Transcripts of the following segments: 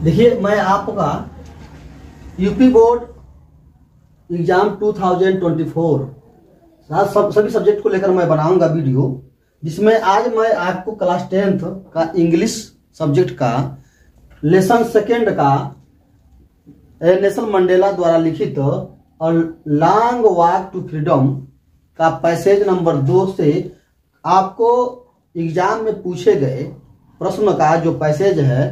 देखिए, मैं आपका यूपी बोर्ड एग्जाम 2024 सभी सब्जेक्ट को लेकर मैं बनाऊंगा वीडियो, जिसमें आज मैं आपको क्लास 10th का इंग्लिश सब्जेक्ट का लेसन सेकेंड का नेल्सन मंडेला द्वारा लिखित और लॉन्ग वॉक टू फ्रीडम का पैसेज नंबर 2 से आपको एग्जाम में पूछे गए प्रश्न का जो पैसेज है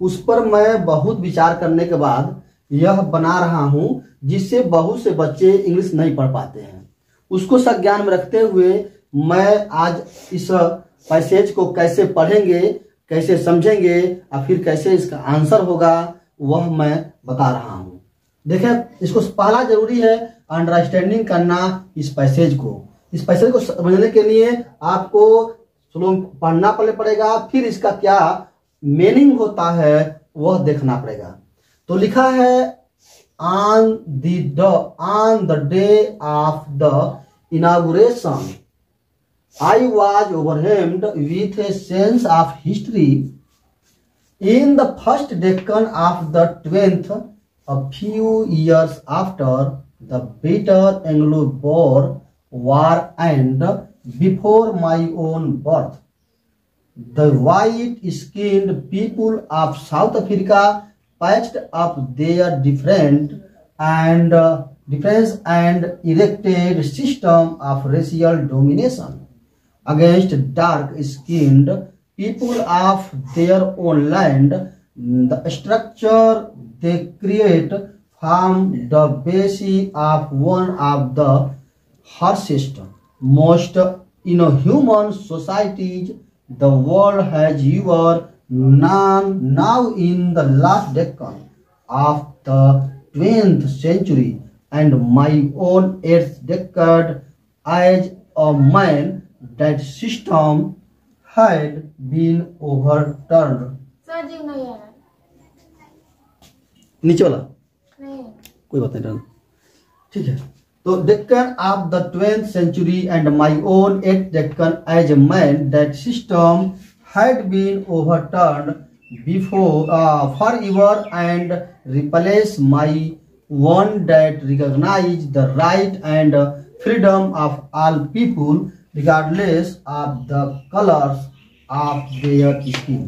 उस पर मैं बहुत विचार करने के बाद यह बना रहा हूं, जिससे बहुत से बच्चे इंग्लिश नहीं पढ़ पाते हैं। उसको संज्ञान में रखते हुए मैं आज इस पैसेज को कैसे पढ़ेंगे, कैसे समझेंगे और फिर कैसे इसका आंसर होगा वह मैं बता रहा हूं। देखें, इसको पहला जरूरी है अंडरस्टैंडिंग करना इस पैसेज को। इस पैसेज को समझने के लिए आपको स्लो पढ़ना पड़ेगा, फिर इसका क्या मीनिंग होता है वह देखना पड़ेगा। तो लिखा है on the day of the inauguration I was overwhelmed with a sense of history in the first Deccan of the 12th a few years after the bitter Anglo-Boer War and before my own birth. The white-skinned people of South Africa patched up their difference and erected system of racial domination against dark-skinned people of their own land. The structure they create form the basis of one of the harshest, most inhuman societies the world has ever known. Now in the last decade of the 20th century and my own 8th decade as a man, that system had been overturned. नीचे वाला नहीं, कोई बात नहीं, ठीक है। तो Deccan of the 12th century and my own 8th decade as a man, that system had been overturned before forever and replaced my one that recognized the right and freedom of all people regardless of the colors of their skin.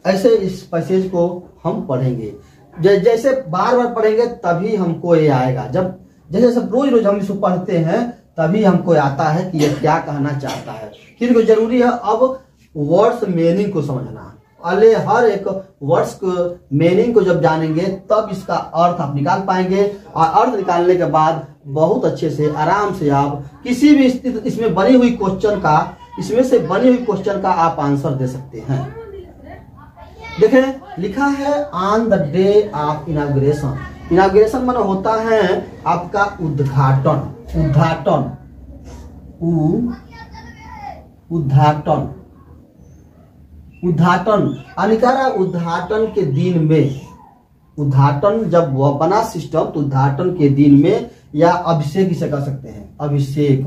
ऐसे इस passage को हम पढ़ेंगे, जैसे बार बार पढ़ेंगे तभी हमको ये आएगा। जब जैसे रोज हम इसको पढ़ते हैं तभी हमको आता है कि यह क्या कहना चाहता है। फिर जरूरी है अब वर्ड्स मीनिंग को समझना। अले हर एक वर्ड्स को मीनिंग को जब जानेंगे तब इसका अर्थ आप निकाल पाएंगे, और अर्थ निकालने के बाद बहुत अच्छे से आराम से आप किसी भी इसमें बनी हुई क्वेश्चन का, इसमें से बनी हुई क्वेश्चन का आप आंसर दे सकते हैं। देखें, लिखा है on the day of inauguration. Inauguration माने होता है आपका उद्घाटन। उद्घाटन अनिकारा उद्घाटन के दिन में, उद्घाटन जब वह बना सिस्टम तो उद्घाटन के दिन में या अभिषेक इसे कह सकते हैं। अभिषेक,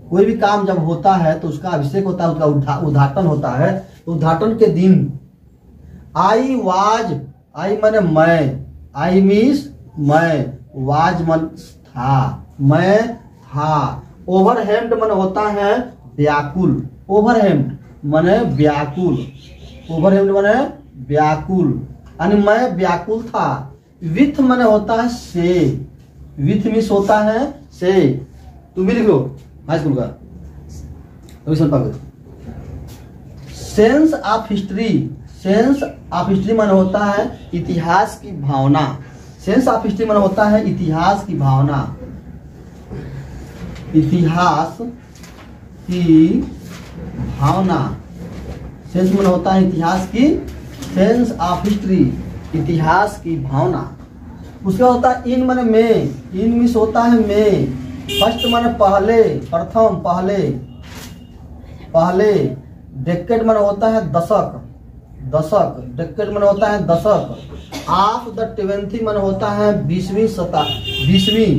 कोई भी काम जब होता है तो उसका अभिषेक होता है, उसका उद्घाटन होता है। उद्घाटन के दिन आई माने मैं, आई मीन्स मैं, वाज मन था, मैं था। ओवरहेम्ड मन होता है व्याकुल। ओवरहेम्ड माने व्याकुल, ओवरहेम्ड माने व्याकुल, यानी मैं व्याकुल था। विथ माने होता है से, विथ मीन्स होता है से। तुम भी लिख लो हाई स्कूल का। Sense of history, sense of history माने होता है इतिहास की भावना। सेंस ऑफ हिस्ट्री माने होता है इतिहास की भावना, इतिहास की भावना। सेंस माने होता है इतिहास की, सेंस ऑफ हिस्ट्री इतिहास की भावना। उसका होता है इन माने में, इन मीन्स होता है में। फर्स्ट माने पहले, प्रथम, पहले, पहले। डेकेड माने होता है दशक, दशक। डेकेड माने होता है दशक। ऑफ द 20th माने होता है 20वीं शताब्दी, 20वीं,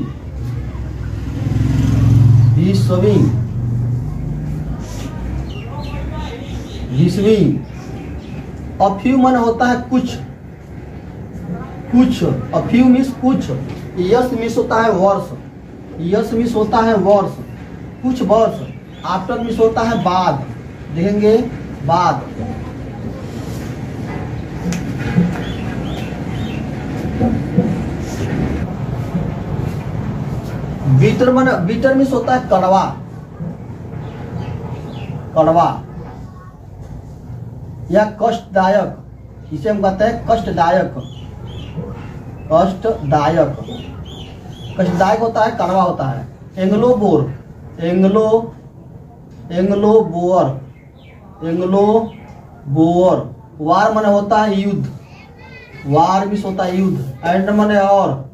20वीं अ फ्यू माने होता है कुछ, कुछ, अ फ्यू मीन्स कुछ। यस मीन्स होता है वर्ष, यस मीन्स होता है वर्ष, कुछ वर्ष। आफ्टर मीन्स होता है बाद, देखेंगे बाद। बीटर माने, बीटर मीन्स होता है कड़वा, कड़वा या कष्टदायक, इसे हम कहते हैं कष्टदायक, कष्टदायक। कष्टदायक होता है, कड़वा होता है। Anglo Boer, Anglo, Anglo Boer, Anglo Boer. War माने होता है युद्ध, वार मीन्स होता है युद्ध। एंड माने और,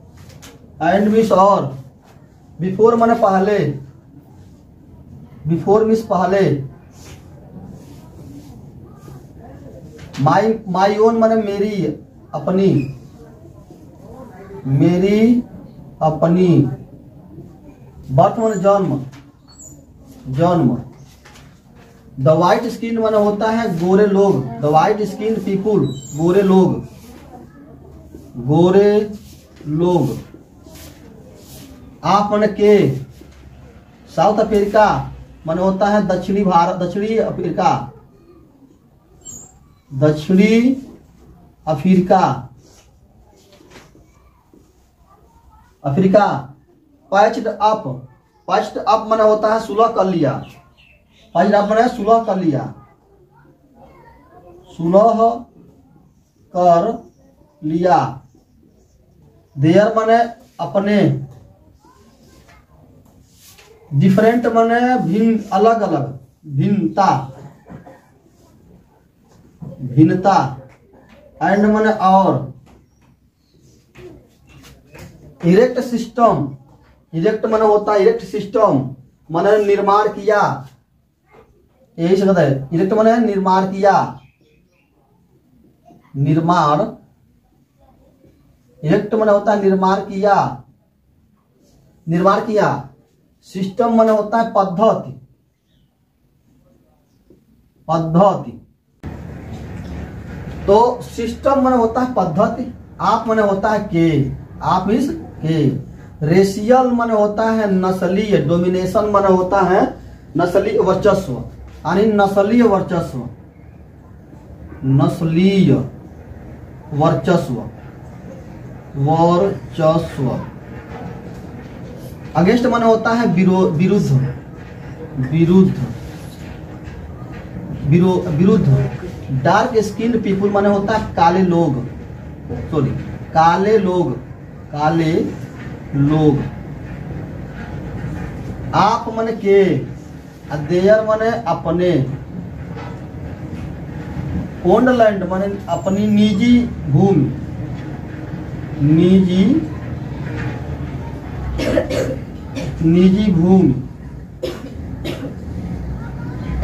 एंड मीन्स और। बिफोर माने पहले, बिफोर मीन्स पहले। माई ओन माने मेरी, अपनी, मेरी अपनी। बर्थ माने जन्म, जन्म। द वाइट स्किन माने होता है गोरे लोग, द वाइट स्किन पीपुल, गोरे लोग, गोरे लोग। आप माने के। साउथ अफ्रीका माने होता है दक्षिणी भारत, दक्षिणी अफ्रीका, दक्षिणी Africa, Africa. Patched up, patched up माने होता है सुलह कर लिया, पैच्ड अप माने सुलह कर लिया, सुलह कर लिया। देयर माने अपने, डिफरेंट माने भिन्न, अलग अलग, भिन्नता, भिन्नता। एंड माने और। इरेक्ट सिस्टम, इरेक्ट माने होता है, इरेक्ट सिस्टम माने निर्माण किया, यही से कहता है। इरेक्ट माने निर्माण किया, निर्माण। इरेक्ट माने होता है निर्माण किया, निर्माण किया। सिस्टम माने होता है पद्धति, पद्धति। तो सिस्टम माने होता है पद्धति, आप माने होता है के, आप इस के। रेशियल माने होता है नस्लीय, डोमिनेशन माने होता है नस्लीय वर्चस्व, यानी नस्लीय वर्चस्व, नस्लीय वर्चस्व, वर्चस्व। अगेंस्ट माने होता है विरुद्ध, विरुद्ध, विरुद्ध। डार्क स्किन पीपुल माने होता है काले लोग, सॉरी काले लोग, काले लोग। आप माने के, देयर माने अपने। ओन्ड लैंड माने अपनी निजी भूमि, निजी, निजी भूमि।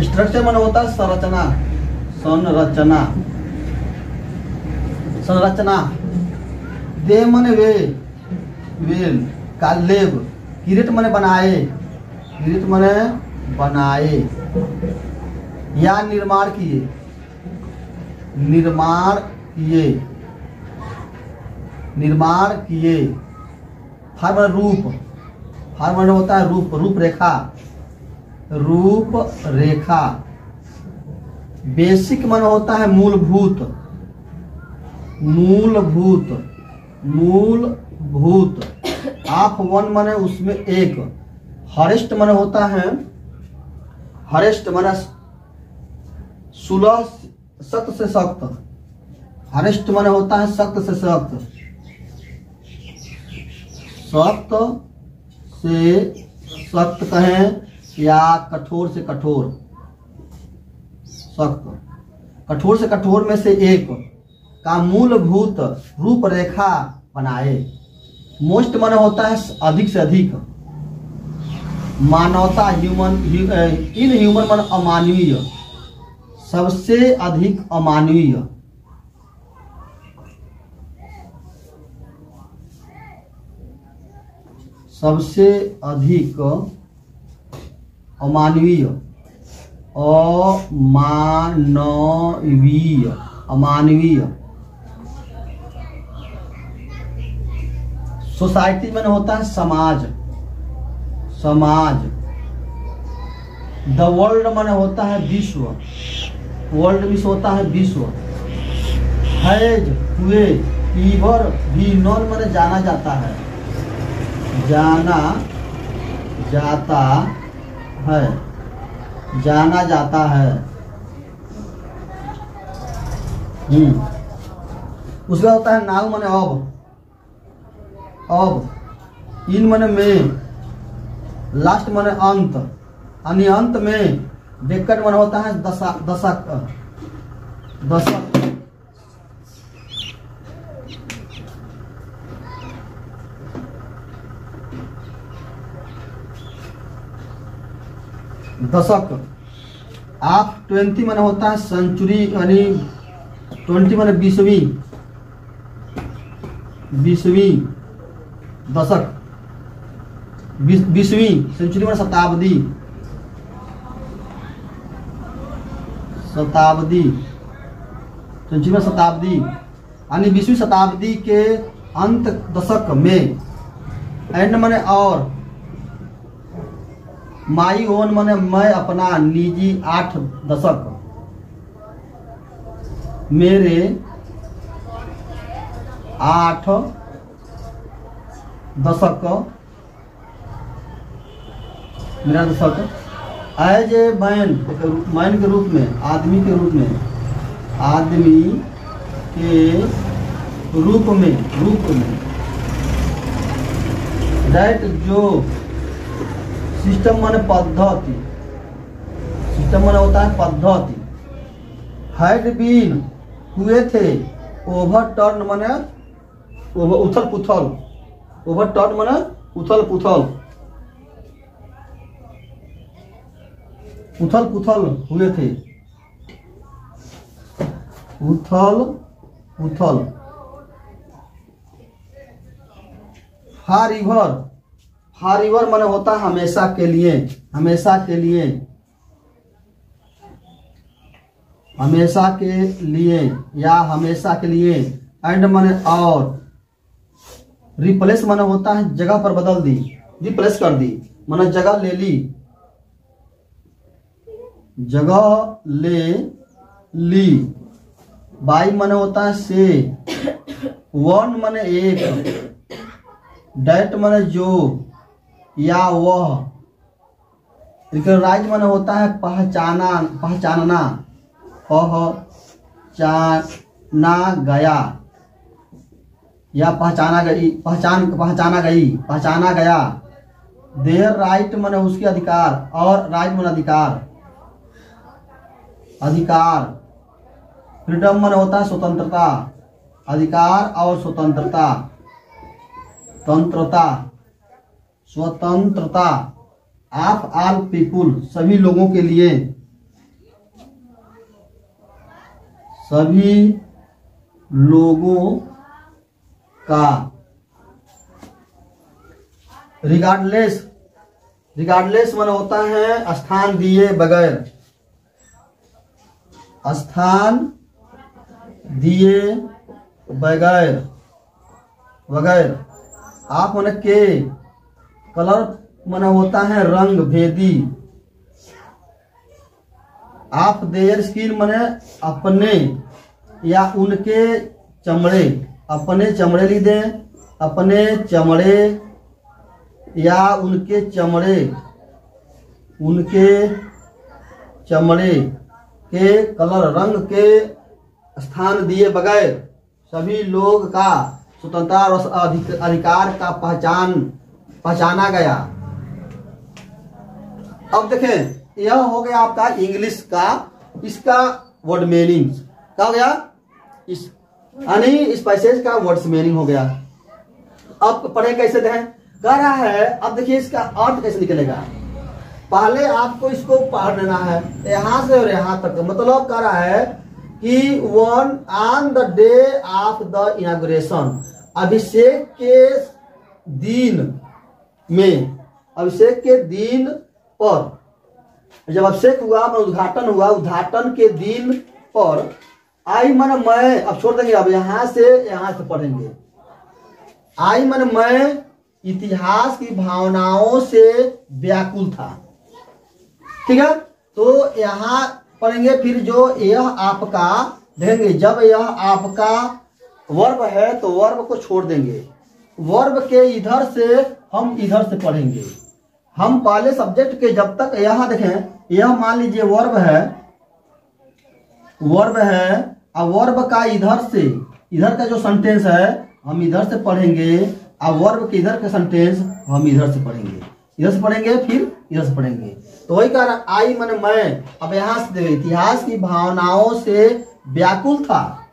स्ट्रक्चर माने होता है संरचना, संरचना, संरचना। देह माने वे, वेल, कालेब। किरीट माने बनाए, किरीट माने बनाए या निर्माण किए, निर्माण किए, निर्माण किए। फार माने रूप, फार माने होता है रूप, रूपरेखा, रूप रेखा। बेसिक माने होता है मूलभूत, मूलभूत, मूलभूत। आप वन माने उसमें एक। हरेस्ट माने होता है, हरेस्ट माने सुलह, सख्त से सख्त। हरेस्ट माने होता है सख्त से सख्त, सख्त से सख्त कहें या कठोर से कठोर, सख्त। कठोर से कठोर में से एक का मूलभूत रूपरेखा बनाए। मोस्ट माने होता है अधिक से अधिक। मानवता, ह्यूमन, इन ह्यूमन माने अमानवीय, सबसे अधिक अमानवीय। सबसे अधिक अमानवीय, अमानवीय, अमानवीय। सोसाइटी में होता है समाज, समाज। द वर्ल्ड माने होता है विश्व, वर्ल्ड मीन्स होता है विश्व। हैज हुए, ईवर भी नॉन माने जाना जाता है, जाना जाता है, जाना जाता है। उसका होता है नाउ माने अब, अब। इन माने में, लास्ट माने अंत, यानी अंत में। डेकड माने होता है दशक, दशक। दशक। आप 20 माने होता है सेंचुरी, यानी 20 माने 20वीं, 20वीं दशक। 20वीं सेंचुरी माने शताब्दी, शताब्दी। सेंचुरी में शताब्दी, यानी 20वीं शताब्दी के अंत दशक में। एंड माने और। माई ओन माने मैं अपना, निजी 8 दशक। मेरे 8 दशक, मेरा दशक। एज ए मैन, मैन के रूप में, आदमी के रूप में, आदमी के रूप में, रूप में। दैट जो, सिस्टम माने पद्धति, सिस्टम माने होता है पद्धति। हैड बीन हुए थे, ओवरटर्न माने उथल पुथल, ओवरटर्न माने उथल पुथल, उथल पुथल हुए थे, उथल पुथल। फॉर रिवर, फॉर रिवर माने होता है हमेशा के लिए, हमेशा के लिए, हमेशा के लिए या हमेशा के लिए। एंड माने और। रिप्लेस माने होता है जगह पर बदल दी, रिप्लेस कर दी, माने जगह ले ली, जगह ले ली। बाई माने होता है से, वन माने एक, डेट माने जो या वह। रिकॉग्नाइज माने होता है पहचाना, पहचानना, पहचाना गया या पहचाना गई, पहचाना गई, पहचाना गया। देयर राइट माने उसके अधिकार, और राइट माने अधिकार, अधिकार। फ्रीडम माने होता है स्वतंत्रता, अधिकार और स्वतंत्रता, तंत्रता, स्वतंत्रता। ऑफ ऑल पीपुल, सभी लोगों के लिए, सभी लोगों का। रिगार्डलेस, रिगार्डलेस माने होता है स्थान दिए बगैर, स्थान दिए बगैर, बगैर। आप माने के, कलर माने होता है रंग भेदी। आप देयर स्किन माने अपने या उनके चमड़े, अपने चमड़े ली दे, अपने चमड़े या उनके चमड़े, उनके चमड़े के कलर, रंग के स्थान दिए बगैर सभी लोग का स्वतंत्रता और अधिकार का पहचाना गया। अब देखें, यह हो गया आपका इंग्लिश का, इसका वर्ड मीनिंग क्या हो गया, इस यानी इस पैसेज का वर्ड्स मीनिंग हो गया। अब पढ़े कैसे दें, कह रहा है। अब देखिए इसका अर्थ कैसे निकलेगा। पहले आपको इसको पढ़ लेना है यहां से और यहां तक। मतलब कह रहा है कि one on the day of the inauguration, अभिषेक के दिन में, अभिषेक के दिन पर, जब अभिषेक हुआ, उद्घाटन हुआ, उद्घाटन के दिन पर आई मन मैं, अब छोड़ देंगे, अब यहां से पढ़ेंगे। आई मन मैं इतिहास की भावनाओं से व्याकुल था। ठीक है, तो यहां पढ़ेंगे। फिर जो यह आपका देखेंगे, जब यह आपका वर्ब है तो वर्ब को छोड़ देंगे। वर्ब के इधर से हम इधर से पढ़ेंगे। हम पहले सब्जेक्ट के जब तक यहां देखें, यह मान लीजिए वर्ब है, अब वर्ब का इधर से इधर का जो सेंटेंस है हम इधर से पढ़ेंगे। अब वर्ब के इधर का सेंटेंस हम इधर से पढ़ेंगे, इधर से पढ़ेंगे, फिर इधर से पढ़ेंगे। तो वही कह रहा आई मन मैं, अब यहां से इतिहास की भावनाओं से व्याकुल था।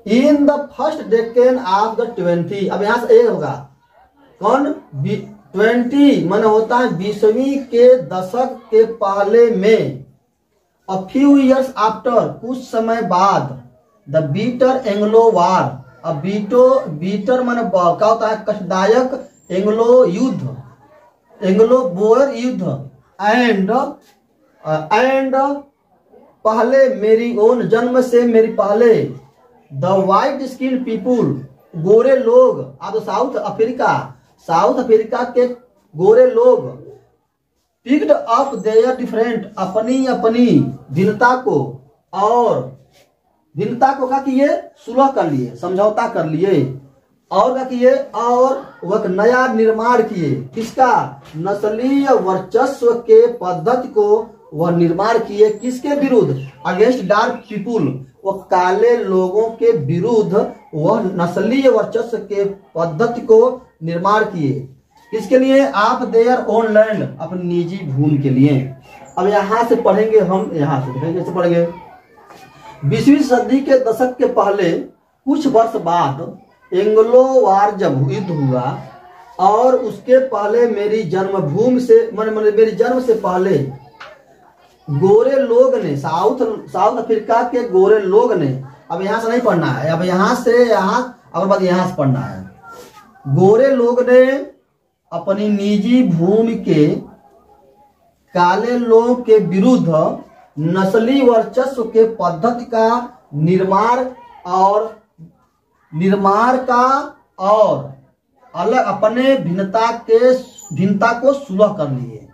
In the first decane of the 20, अब यहां से ए होगा कौन, 20 मन होता है 20वीं के दशक के पहले में। अ फ्यू ईयर्स आफ्टर, कुछ समय बाद। द बीटर एंग्लो वार, अब बीटर मन क्या होता है, कष्टदायक एंग्लो युद्ध, एंग्लो बोयर युद्ध। एंड पहले, मेरी ओन जन्म से मेरी पहले। द वाइट स्किन पीपुल, गोरे लोग। अब साउथ अफ्रीका के गोरे लोग। पिक्ड अप देयर डिफरेंट, अपनी अपनी भिन्नता को, और भिन्नता को क्या किए, सुलह कर लिए, समझौता कर लिए, और क्या किए, और वह नया निर्माण किए। किसका, नस्लीय वर्चस्व के पद्धति को वह निर्माण किए। किसके विरुद्ध, अगेंस्ट डार्क पीपुल, वह काले लोगों के विरुद्ध वह नस्लीय वर्चस्व के पद्धति को निर्माण किए। किसके लिए, आप देयर ओन लैंड, अपनी निजी भूमि के लिए। अब यहां से पढ़ेंगे हम, यहां से देखेंगे कैसे पढ़ेंगे। 20वीं सदी के दशक के पहले कुछ वर्ष बाद एंग्लो वार जब युद्ध हुआ, और उसके पहले मेरी जन्मभूमि से मेरी जन्म से पहले गोरे लोग ने, साउथ अफ्रीका के गोरे लोग ने, अब यहां से नहीं पढ़ना है, अब यहां से यहां, अब बाद यहां से पढ़ना है। गोरे लोग ने अपनी निजी भूमि के काले लोगों के विरुद्ध नस्ली वर्चस्व के पद्धति का निर्माण का और अलग अपने भिन्नता को सुलह कर लिए।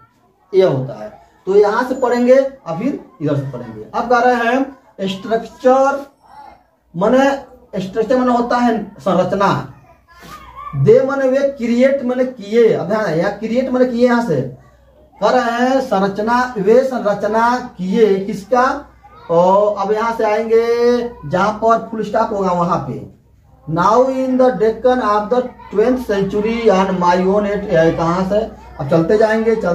यह होता है। तो यहां से पढ़ेंगे और फिर इधर से पढ़ेंगे। अब कह रहे हैं स्ट्रक्चर माने होता है संरचना। दे माने वे, क्रिएट माने किए। अब यहाँ क्रिएट माने किए, यहां से कह रहे हैं संरचना, वे संरचना किए। किसका, और अब यहां से आएंगे जहां पर फुल स्टॉप होगा वहां पे। Now in the Deccan of the 20th century on my own at, कहां से, अब चलते जाएंगे यहां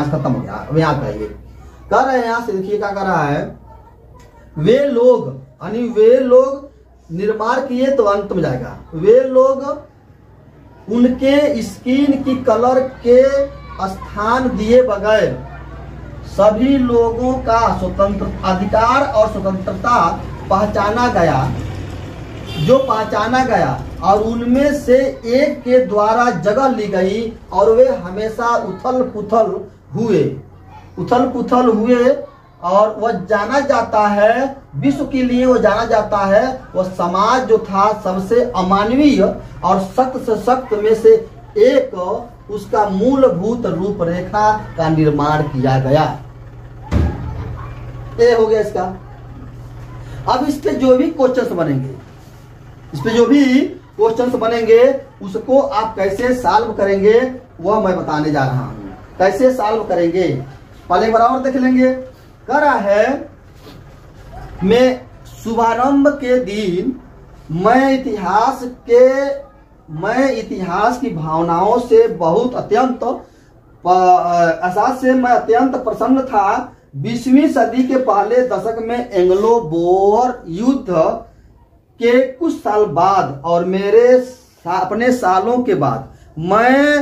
से खत्म हो गया। अब यहाँ कहेंगे, कह रहे हैं यहां से, देखिए क्या कर रहा है, वे लोग यानी वे लोग निर्माण किए, तो अंत में जाएगा। वे लोग उनके स्किन की कलर के स्थान दिए बगैर सभी लोगों का स्वतंत्र अधिकार और स्वतंत्रता पहचाना गया और उनमें से एक के द्वारा जगह ली गई, और वे हमेशा उथल पुथल हुए और वह जाना जाता है, विश्व के लिए वह जाना जाता है। वह समाज जो था सबसे अमानवीय और सख्त से सख्त में से एक, उसका मूलभूत रूपरेखा का निर्माण किया गया। ये हो गया इसका। अब इस पे जो भी क्वेश्चंस बनेंगे उसको आप कैसे सॉल्व करेंगे वह मैं बताने जा रहा हूं। कैसे सॉल्व करेंगे पहले बराबर देख लेंगे। कह रहा है, मैं शुभारंभ के दिन मैं इतिहास की भावनाओं से बहुत अत्यंत प्रसन्न था। 20वीं सदी के पहले दशक में एंग्लो बोअर युद्ध के कुछ साल बाद और अपने सालों के बाद मैं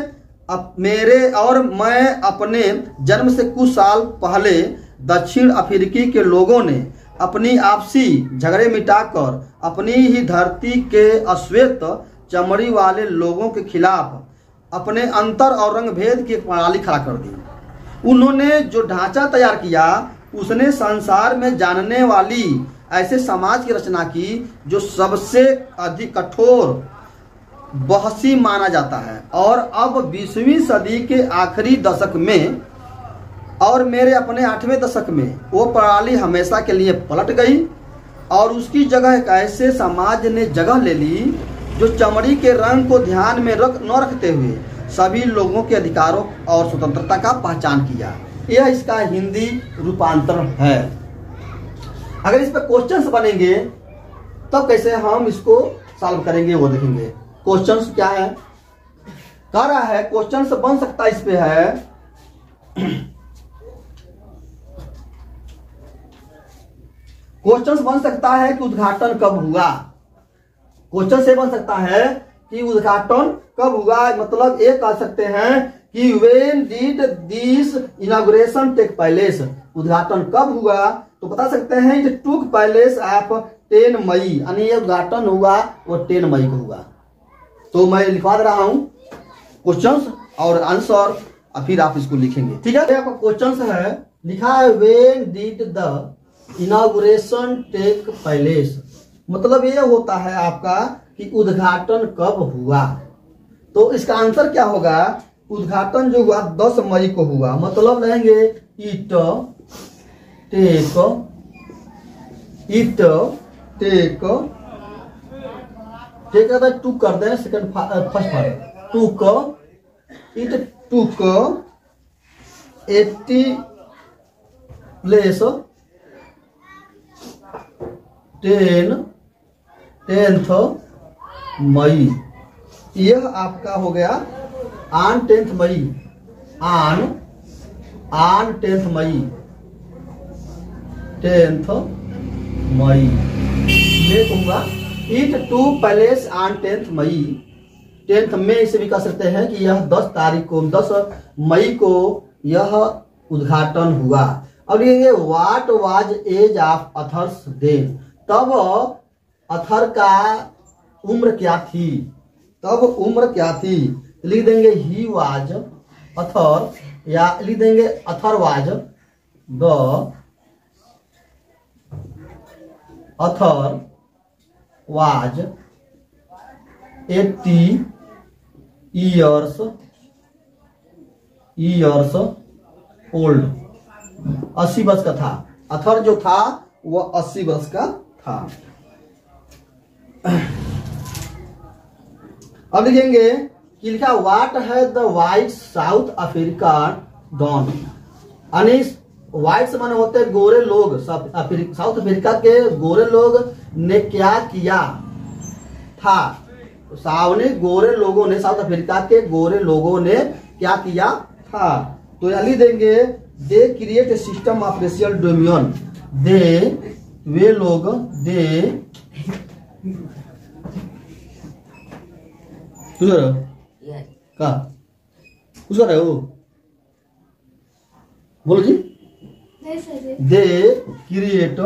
अपने जन्म से कुछ साल पहले दक्षिण अफ्रीकी के लोगों ने अपनी आपसी झगड़े मिटाकर अपनी ही धरती के अश्वेत चमड़ी वाले लोगों के खिलाफ अपने अंतर और रंग भेद की एक प्रणाली खड़ा कर दी। उन्होंने जो ढांचा तैयार किया उसने संसार में जानने वाली ऐसे समाज की रचना की जो सबसे अधिक कठोर बहसी माना जाता है। और अब 20वीं सदी के आखिरी दशक में और मेरे अपने 8वें दशक में वो प्रणाली हमेशा के लिए पलट गई और उसकी जगह एक ऐसे समाज ने जगह ले ली जो चमड़ी के रंग को ध्यान में न रखते हुए सभी लोगों के अधिकारों और स्वतंत्रता का पहचान किया। यह इसका हिंदी रूपांतर है। अगर इस पर क्वेश्चंस बनेंगे तब कैसे हम इसको सॉल्व करेंगे वो देखेंगे। क्वेश्चंस क्या है, कह रहा है क्वेश्चंस बन सकता है इस पे है क्वेश्चंस बन सकता है कि उद्घाटन कब हुआ। क्वेश्चन से बन सकता है कि उद्घाटन कब हुआ, मतलब ये कह सकते हैं कि when did this inauguration take place, उद्घाटन कब हुआ तो बता सकते हैं it took place of 10 May, यानी ये उद्घाटन हुआ वो 10 मई को हुआ। तो मैं लिखवा दे रहा हूं क्वेश्चंस और आंसर, और फिर आप इसको लिखेंगे, ठीक है। आपका क्वेश्चंस है, लिखा है when did the inauguration take place, मतलब ये होता है आपका कि उद्घाटन कब हुआ। तो इसका आंसर क्या होगा, उद्घाटन जो हुआ 10 मई को हुआ, मतलब रहेंगे इट टेक टुक कर दें second first part, took it took 80 place 10th मई। यह आपका हो गया on 10th May, on 10th May, 10th May ये होगा it to place on 10th May. 10th में इसे भी कह सकते हैं कि यह 10 तारीख को 10 मई को यह उद्घाटन हुआ। अब ये what was age of authors then, तब अथर का उम्र क्या थी, तब उम्र क्या थी, लिख देंगे ही वाज अथर, या लिख देंगे author was the author was 80 years old, 80 वर्ष का था। अथर जो था वह 80 वर्ष का था। अब लिखेंगे कि लिखा व्हाट है the white South Africa dawn, यानी व्हाइट्स माने होते हैं गोरे लोग, साउथ अफ्रीका के गोरे लोग ने क्या किया था। सावने गोरे लोगों ने, साउथ अफ्रीका के गोरे लोगों ने क्या किया था। तो लिख देंगे they create a system of racial dominion, they वे लोग, दे का उसका रहे हो बोलो जी, दे क्रिएट,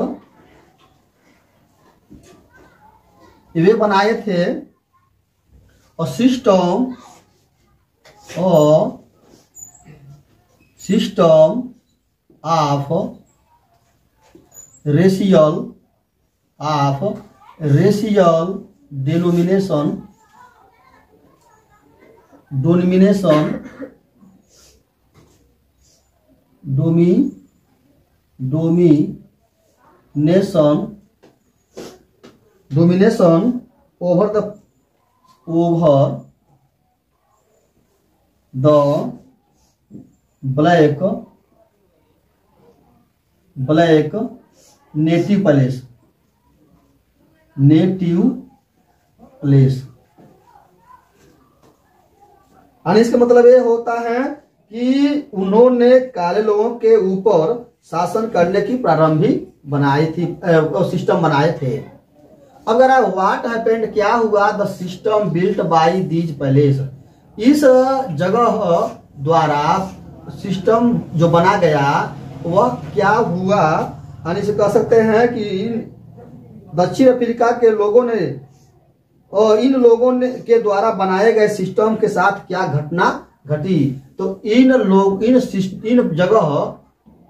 वे बनाए थे a system of racial denomination over the black native place, यानी इसका मतलब ये होता है कि उन्होंने काले लोगों के ऊपर शासन करने की प्रारंभिक बनाई थी, सिस्टम बनाए थे। अगर व्हाट हैपेंड क्या हुआ, the system built by these place, इस जगह द्वारा सिस्टम जो बना गया वह क्या हुआ, यानी इसे कह सकते हैं कि दक्षिण अफ्रीका के लोगों ने और इन लोगों ने के द्वारा बनाए गए सिस्टम के साथ क्या घटना घटी। तो इन जगह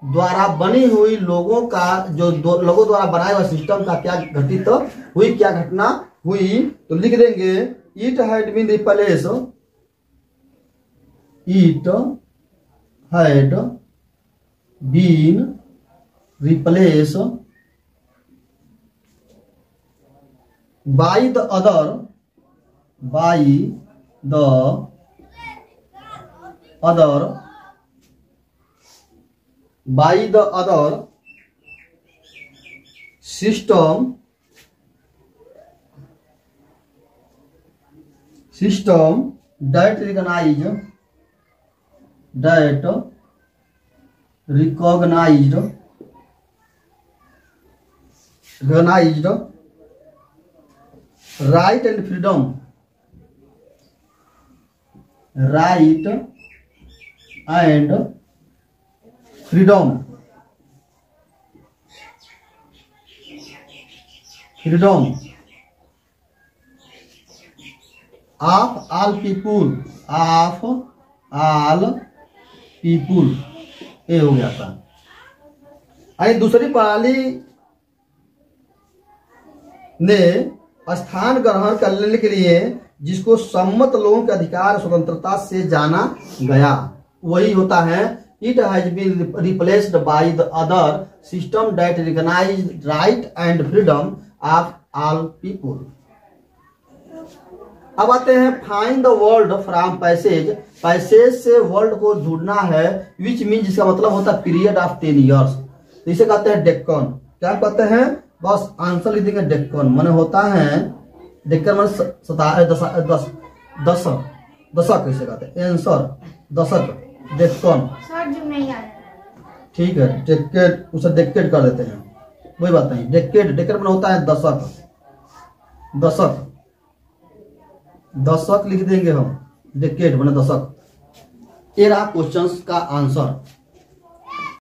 द्वारा बनी हुई लोगों का जो लोगों द्वारा बनाए हुए सिस्टम का क्या घटित हुई, क्या घटना हुई, तो लिख देंगे it had been replace, it had been replace by the other system that recognized right and freedom, right and freedom of all people, ये हो गया था। आई दूसरी प्रणाली ने स्थान ग्रहण करने के लिए जिसको सम्मत लोगों के अधिकार स्वतंत्रता से जाना गया, वही होता है it has been replaced by the other system that recognise right and freedom of all people. अब आते हैं find the world from passage. Passage से वर्ल्ड को ढूंढना है, विच मीन जिसका मतलब होता है पीरियड ऑफ 10 ईयर्स। तो इसे कहते हैं डेक्कन। क्या कहते हैं? बस आंसर लिख देंगे डेक्कन। माने होता है डेक्कन माने दशक इसे कहते हैं। आंसर दशक, डेक्कन। ठीक है, डेकेड, उसे डेकेड कर देते हैं, कोई बात नहीं। डेकेड, डेकेड माने होता है दशक, दशक, दशक लिख देंगे हम, डेकेड माने दशक। ये रहा क्वेश्चंस का आंसर।